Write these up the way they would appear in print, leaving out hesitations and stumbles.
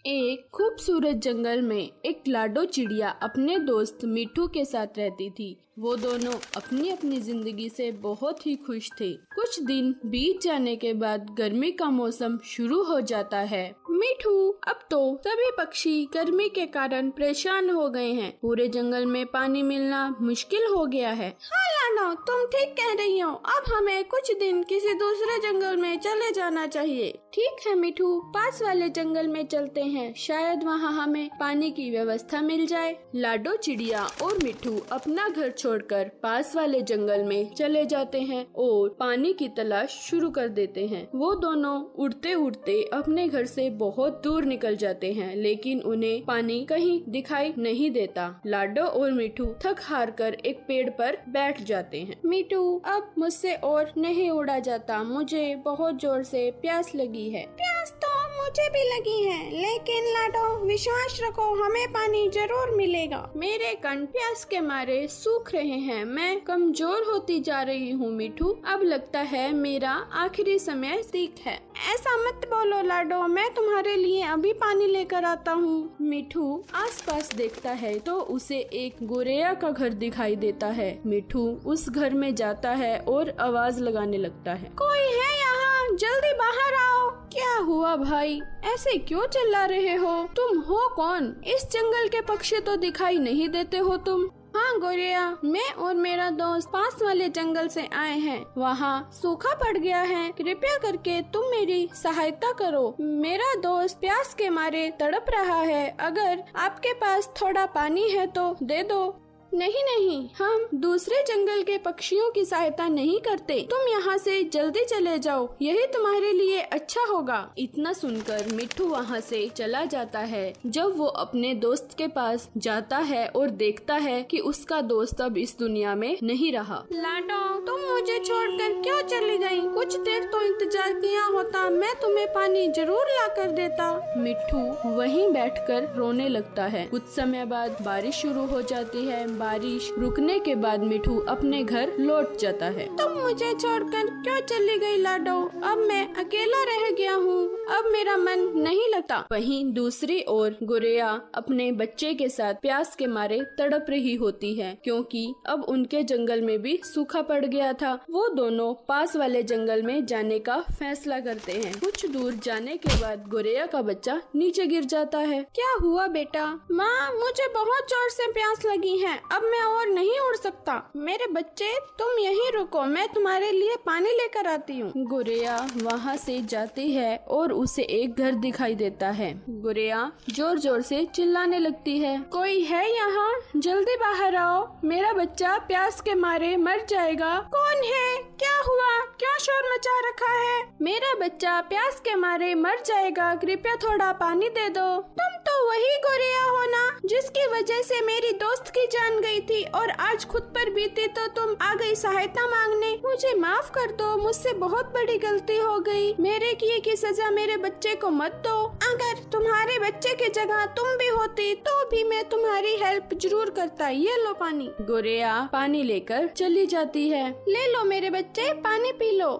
एक खूबसूरत जंगल में एक लाडो चिड़िया अपने दोस्त मिठू के साथ रहती थी। वो दोनों अपनी अपनी जिंदगी से बहुत ही खुश थे। कुछ दिन बीत जाने के बाद गर्मी का मौसम शुरू हो जाता है। मिठू, अब तो सभी पक्षी गर्मी के कारण परेशान हो गए हैं। पूरे जंगल में पानी मिलना मुश्किल हो गया है। हाँ लाडो, तुम ठीक कह रही हो। अब हमें कुछ दिन किसी दूसरे जंगल में चले जाना चाहिए। ठीक है मिठू, पास वाले जंगल में चलते हैं, शायद वहाँ हमें पानी की व्यवस्था मिल जाए। लाडो चिड़िया और मिठू अपना घर छोड़कर पास वाले जंगल में चले जाते हैं और पानी की तलाश शुरू कर देते हैं। वो दोनों उड़ते उड़ते अपने घर से बहुत दूर निकल जाते हैं, लेकिन उन्हें पानी कहीं दिखाई नहीं देता। लाडो और मिठू थक हार कर एक पेड़ पर बैठ जाते हैं। मिठू, अब मुझसे और नहीं उड़ा जाता, मुझे बहुत जोर से प्यास लगी है। प्यास तो मुझे भी लगी है, लेकिन लाडो विश्वास रखो, हमें पानी जरूर मिलेगा। मेरे कंठ प्यास के मारे सूख रहे हैं, मैं कमजोर होती जा रही हूँ मिठू। अब लगता है मेरा आखिरी समय नजदीक है। ऐसा मत बोलो लाडो, मैं तुम्हारे लिए अभी पानी लेकर आता हूँ। मिठू आसपास देखता है तो उसे एक गोरैया का घर दिखाई देता है। मिठू उस घर में जाता है और आवाज लगाने लगता है, कोई है यहाँ, जल्दी बाहर आओ। क्या हुआ भाई, ऐसे क्यों चिल्ला रहे हो? तुम हो कौन? इस जंगल के पक्षी तो दिखाई नहीं देते हो तुम। हाँ गोरिया, मैं और मेरा दोस्त पास वाले जंगल से आए हैं। वहाँ सूखा पड़ गया है, कृपया करके तुम मेरी सहायता करो। मेरा दोस्त प्यास के मारे तड़प रहा है, अगर आपके पास थोड़ा पानी है तो दे दो। नहीं नहीं, हम दूसरे जंगल के पक्षियों की सहायता नहीं करते। तुम यहाँ से जल्दी चले जाओ, यही तुम्हारे लिए अच्छा होगा। इतना सुनकर मिठू वहाँ से चला जाता है। जब वो अपने दोस्त के पास जाता है और देखता है कि उसका दोस्त अब इस दुनिया में नहीं रहा। लाडो, तुम मुझे छोड़कर क्यों चली गई? कुछ देर तो इंतजार किया होता, मैं तुम्हें पानी जरूर ला कर देता। मिठू वहीं बैठकर रोने लगता है। कुछ समय बाद बारिश शुरू हो जाती है। बारिश रुकने के बाद मिठू अपने घर लौट जाता है। तुम मुझे छोड़कर क्यों चली गई लाडो? अब मैं अकेला रह गया हूँ, अब मेरा मन नहीं लगता। वहीं दूसरी ओर गोरैया अपने बच्चे के साथ प्यास के मारे तड़प रही होती है, क्योंकि अब उनके जंगल में भी सूखा पड़ गया था। वो दोनों पास वाले जंगल में जाने का फैसला करते हैं। कुछ दूर जाने के बाद गोरैया का बच्चा नीचे गिर जाता है। क्या हुआ बेटा? माँ, मुझे बहुत जोर से प्यास लगी है, अब मैं और नहीं उड़ सकता। मेरे बच्चे, तुम यहीं रुको, मैं तुम्हारे लिए पानी लेकर आती हूँ। गोरैया वहाँ से जाती है और उसे एक घर दिखाई देता है। गोरैया जोर जोर से चिल्लाने लगती है, कोई है यहाँ? जल्दी बाहर आओ, मेरा बच्चा प्यास के मारे मर जाएगा। कौन है? क्या हुआ? क्या शोर मचा रखा है? मेरा बच्चा प्यास के मारे मर जाएगा, कृपया थोड़ा पानी दे दो। तुम तो वही गोरैया हो ना, जिसकी वजह से मेरी दोस्त की जान गई थी और आज खुद पर बीती तो तुम आ गई सहायता मांगने। मुझे माफ कर दो, मुझसे बहुत बड़ी गलती हो गई। मेरे किए की सजा मेरे बच्चे को मत दो। अगर तुम्हारे बच्चे की जगह तुम भी होती तो भी मैं तुम्हारी हेल्प जरूर करता। ये लो पानी। गोरैया पानी लेकर चली जाती है। ले लो मेरे बच्चे, पानी पी लो।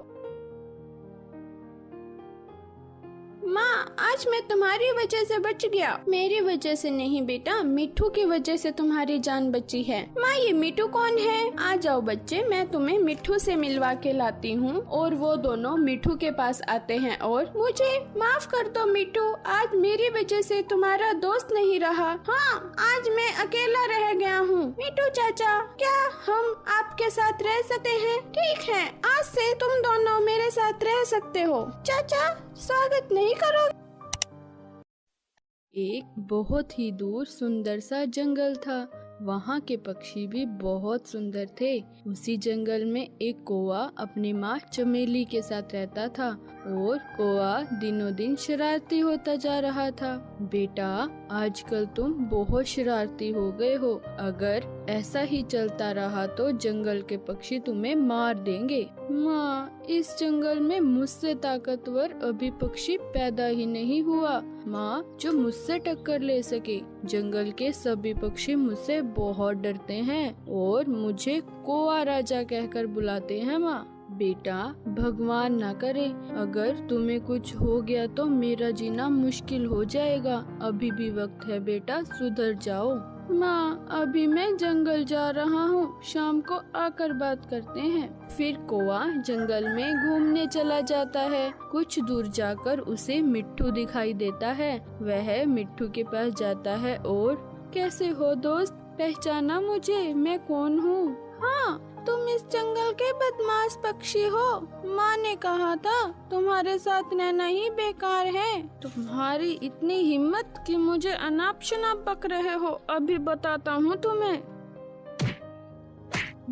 माँ, आज मैं तुम्हारी वजह से बच गया। मेरी वजह से नहीं बेटा, मिठू की वजह से तुम्हारी जान बची है। माँ, ये मिठू कौन है? आ जाओ बच्चे, मैं तुम्हें मिठू से मिलवा के लाती हूँ। और वो दोनों मिठू के पास आते हैं और मुझे माफ कर दो मिठू, आज मेरी वजह से तुम्हारा दोस्त नहीं रहा। हाँ, आज मैं अकेला रह गया हूँ। मिठू चाचा, क्या हम आपके साथ रह सकते हैं? ठीक है, आज से तुम दोनों मेरे साथ रह सकते हो। चाचा, स्वागत नहीं करो? एक बहुत ही दूर सुंदर सा जंगल था। वहाँ के पक्षी भी बहुत सुंदर थे। उसी जंगल में एक कौवा अपनी माँ चमेली के साथ रहता था और कौवा दिनों दिन शरारती होता जा रहा था। बेटा, आजकल तुम बहुत शरारती हो गए हो। अगर ऐसा ही चलता रहा तो जंगल के पक्षी तुम्हें मार देंगे। माँ, इस जंगल में मुझसे ताकतवर अभी पक्षी पैदा ही नहीं हुआ। माँ, जो मुझसे टक्कर ले सके। जंगल के सभी पक्षी मुझसे बहुत डरते हैं और मुझे कौवा राजा कहकर बुलाते हैं। माँ, बेटा, भगवान ना करे, अगर तुम्हें कुछ हो गया तो मेरा जीना मुश्किल हो जाएगा। अभी भी वक्त है बेटा, सुधर जाओ। माँ, अभी मैं जंगल जा रहा हूँ, शाम को आकर बात करते हैं। फिर कौवा जंगल में घूमने चला जाता है। कुछ दूर जाकर उसे मिट्ठू दिखाई देता है। वह मिट्ठू के पास जाता है और कैसे हो दोस्त, पहचाना मुझे, मैं कौन हूँ? हाँ, तुम इस जंगल के बदमाश पक्षी हो। माँ ने कहा था तुम्हारे साथ रहना ही बेकार है। तुम्हारी इतनी हिम्मत कि मुझे अनाप शनाप बक रहे हो। अभी बताता हूँ तुम्हें।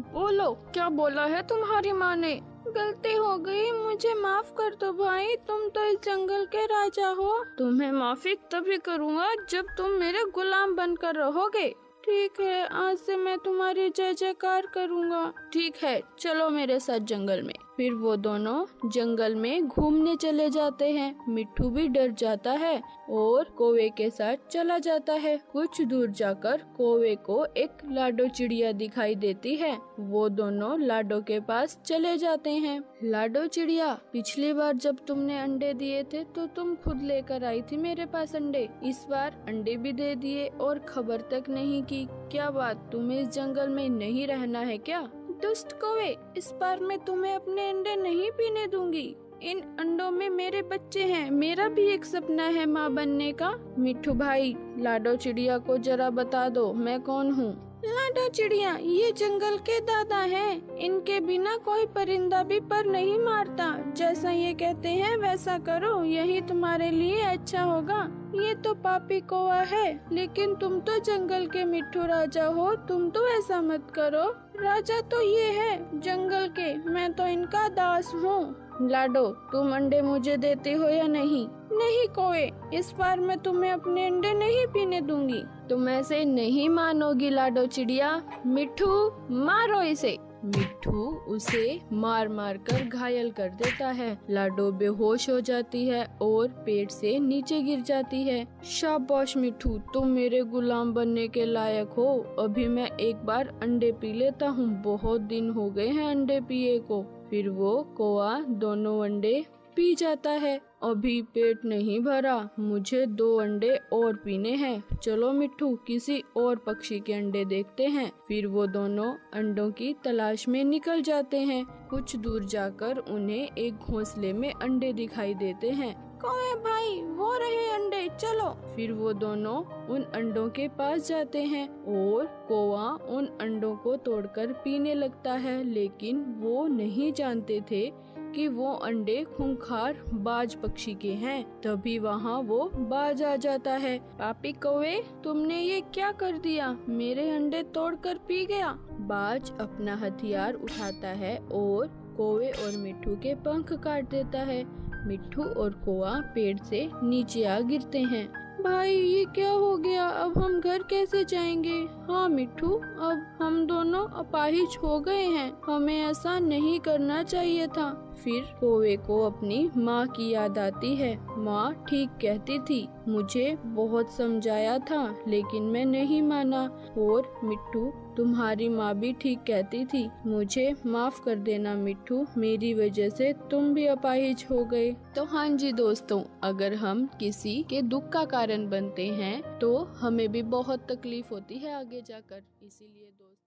बोलो, क्या बोला है तुम्हारी माँ ने? गलती हो गई, मुझे माफ कर दो भाई, तुम तो इस जंगल के राजा हो। तुम्हें माफी तभी करूँगा जब तुम मेरे गुलाम बनकर रहोगे। ठीक है, आज से मैं तुम्हारी जय जयकार करूँगा। ठीक है, चलो मेरे साथ जंगल में। फिर वो दोनों जंगल में घूमने चले जाते हैं। मिट्ठू भी डर जाता है और कौवे के साथ चला जाता है। कुछ दूर जाकर कौवे को एक लाडो चिड़िया दिखाई देती है। वो दोनों लाडो के पास चले जाते हैं। लाडो चिड़िया, पिछली बार जब तुमने अंडे दिए थे तो तुम खुद लेकर आई थी मेरे पास अंडे। इस बार अंडे भी दे दिए और खबर तक नहीं की। क्या बात, तुम्हें इस जंगल में नहीं रहना है क्या? दुष्ट कौवे, इस बार मैं तुम्हें अपने अंडे नहीं पीने दूंगी। इन अंडों में मेरे बच्चे हैं। मेरा भी एक सपना है माँ बनने का। मिट्ठू भाई, लाडो चिड़िया को जरा बता दो मैं कौन हूँ। लाडो चिड़िया, ये जंगल के दादा हैं। इनके बिना कोई परिंदा भी पर नहीं मारता। जैसा ये कहते हैं वैसा करो, यही तुम्हारे लिए अच्छा होगा। ये तो पापी कौवा है, लेकिन तुम तो जंगल के मिट्ठू राजा हो, तुम तो ऐसा मत करो। राजा तो ये है जंगल के, मैं तो इनका दास हूँ। लाडो, तुम अंडे मुझे देते हो या नहीं? नहीं कौवे, इस बार मैं तुम्हें अपने अंडे नहीं पीने दूंगी। तुम ऐसे नहीं मानोगी लाडो चिड़िया। मिट्ठू, मारो इसे। मिट्ठू उसे मार मार कर घायल कर देता है। लाडो बेहोश हो जाती है और पेड़ से नीचे गिर जाती है। शाबाश मिट्ठू, तुम मेरे गुलाम बनने के लायक हो। अभी मैं एक बार अंडे पी लेता हूँ, बहुत दिन हो गए हैं अंडे पिए को। फिर वो कौवा दोनों अंडे पी जाता है। अभी पेट नहीं भरा, मुझे 2 अंडे और पीने हैं। चलो मिट्ठू, किसी और पक्षी के अंडे देखते हैं। फिर वो दोनों अंडों की तलाश में निकल जाते हैं। कुछ दूर जाकर उन्हें एक घोंसले में अंडे दिखाई देते हैं। कौवे भाई, वो रहे अंडे, चलो। फिर वो दोनों उन अंडों के पास जाते हैं और कौवा उन अंडों को तोड़कर पीने लगता है। लेकिन वो नहीं जानते थे कि वो अंडे खूंखार बाज पक्षी के हैं। तभी वहाँ वो बाज आ जाता है। पापी कौवे, तुमने ये क्या कर दिया? मेरे अंडे तोड़कर पी गया। बाज अपना हथियार उठाता है और कौवे और मिट्ठू के पंख काट देता है। मिट्ठू और कौवा पेड़ से नीचे आ गिरते हैं। भाई, ये क्या हो गया? अब हम घर कैसे जाएंगे? हाँ मिट्ठू, अब हम दोनों अपाहिज हो गए हैं। हमें ऐसा नहीं करना चाहिए था। फिर कौवे को अपनी माँ की याद आती है। माँ ठीक कहती थी, मुझे बहुत समझाया था लेकिन मैं नहीं माना। और मिट्ठू, तुम्हारी माँ भी ठीक कहती थी। मुझे माफ कर देना मिट्ठू, मेरी वजह से तुम भी अपाहिज हो गए। तो हाँ जी दोस्तों, अगर हम किसी के दुख का कारण बनते हैं तो हमें भी बहुत तकलीफ होती है आगे जाकर। इसीलिए दोस्तों